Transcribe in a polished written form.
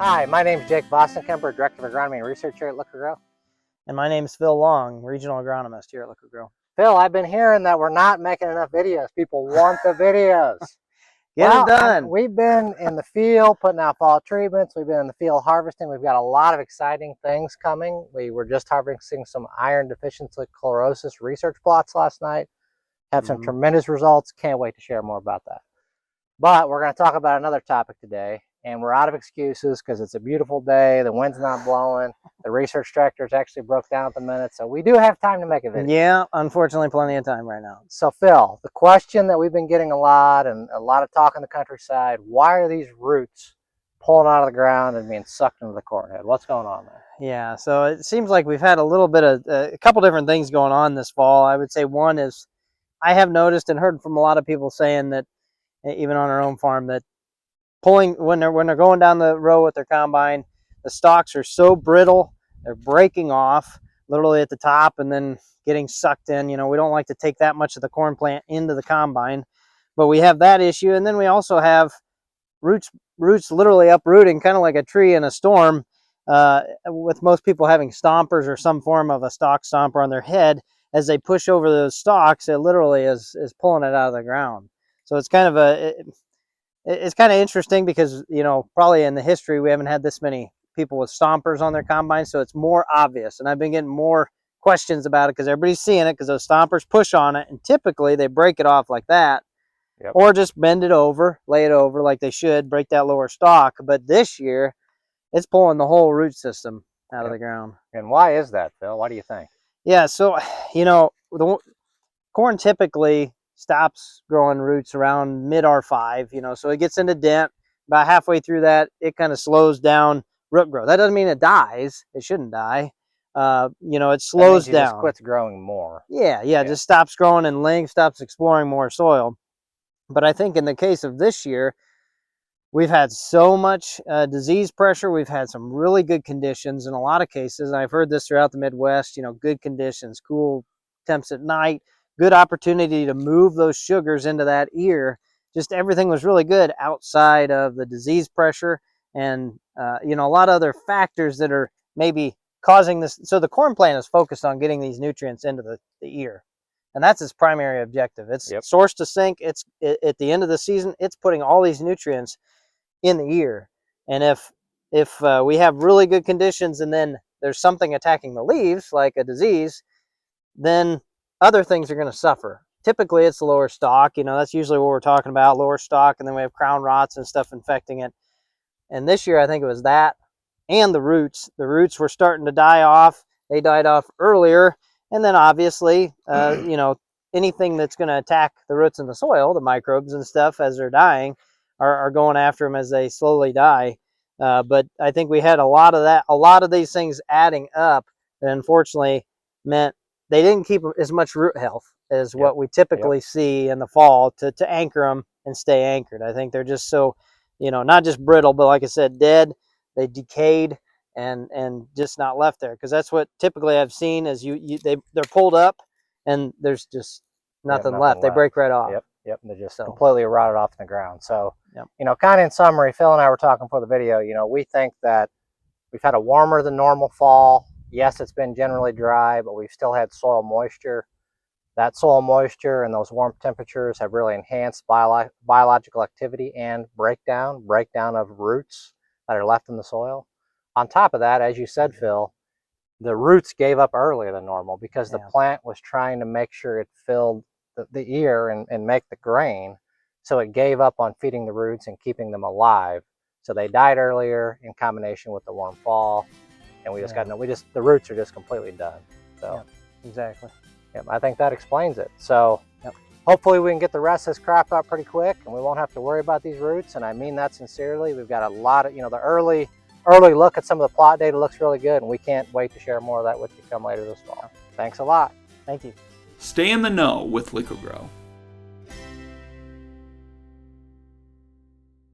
Hi, my name is Jake Vostenkemper, Director of Agronomy and Research here at Liqui-Grow. And my name is Phil Long, Regional Agronomist here at Liqui-Grow. Phil, I've been hearing that we're not making enough videos. People want the videos. Get it done. We've been in the field putting out fall treatments. We've been in the field harvesting. We've got a lot of exciting things coming. We were just harvesting some iron deficiency chlorosis research plots last night. Have some tremendous results. Can't wait to share more about that. But we're going to talk about another topic today. And we're out of excuses because it's a beautiful day. The wind's not blowing. The research tractors actually broke down at the minute. So we do have time to make a video. Yeah, unfortunately, plenty of time right now. So Phil, the question that we've been getting a lot and a lot of talk in the countryside, why are these roots pulling out of the ground and being sucked into the corn head? What's going on there? Yeah, so it seems like we've had a little bit of a couple different things going on this fall. I would say one is I have noticed and heard from a lot of people saying that, even on our own farm, that pulling when they're going down the row with their combine, the stalks are so brittle, they're breaking off literally at the top and then getting sucked in. You know, we don't like to take that much of the corn plant into the combine, but we have that issue. And then we also have roots literally uprooting, kind of like a tree in a storm, with most people having stompers or some form of a stalk stomper on their head. As they push over those stalks, it literally is pulling it out of the ground. So it's kind of it's kind of interesting because, you know, probably in the history we haven't had this many people with stompers on their combines, so it's more obvious. And I've been getting more questions about it because everybody's seeing it because those stompers push on it, and typically they break it off like that. Yep. Or just bend it over, lay it over like they should, break that lower stalk. But this year, it's pulling the whole root system out of the ground. And why is that, Phil? What do you think? Yeah, so, you know, the corn typically stops growing roots around mid R5, you know, so it gets into dent. About halfway through that, it kind of slows down root growth. That doesn't mean it dies. It shouldn't die. You know, it slows down. Just quits growing more. Yeah, just stops growing in length, stops exploring more soil. But I think in the case of this year, we've had so much disease pressure. We've had some really good conditions in a lot of cases. And I've heard this throughout the Midwest, you know, good conditions, cool temps at night, good opportunity to move those sugars into that ear. Just everything was really good outside of the disease pressure and, you know, a lot of other factors that are maybe causing this. So the corn plant is focused on getting these nutrients into the ear. And that's its primary objective. It's source to sink. It's at the end of the season, it's putting all these nutrients in the ear. And if we have really good conditions and then there's something attacking the leaves, like a disease, then other things are going to suffer. Typically, it's the lower stalk. You know, that's usually what we're talking about, lower stalk, and then we have crown rots and stuff infecting it. And this year, I think it was that and the roots. The roots were starting to die off. They died off earlier. And then obviously, you know, anything that's going to attack the roots in the soil, the microbes and stuff as they're dying, are going after them as they slowly die. But I think we had a lot of that, a lot of these things adding up that unfortunately meant they didn't keep as much root health as what we typically see in the fall to anchor them and stay anchored. I think they're just so, you know, not just brittle, but like I said, dead. They decayed and just not left there, because that's what typically I've seen is they're pulled up and there's just nothing left. They break right off. Yep, and they just completely rotted off in the ground. So, you know, kind of in summary, Phil and I were talking for the video, you know, we think that we've had a warmer than normal fall. Yes, it's been generally dry, but we've still had soil moisture. That soil moisture and those warm temperatures have really enhanced biological activity and breakdown of roots that are left in the soil. On top of that, as you said, Phil, the roots gave up earlier than normal because the plant was trying to make sure it filled the ear and make the grain. So it gave up on feeding the roots and keeping them alive. So they died earlier in combination with the warm fall. And we just the roots are just completely done. So exactly. I think that explains it. So hopefully we can get the rest of this crop out pretty quick and we won't have to worry about these roots. And I mean that sincerely. We've got a lot of, you know, the early look at some of the plot data looks really good, and we can't wait to share more of that with you come later this fall. Thanks a lot. Thank you. Stay in the know with Liqui-Grow.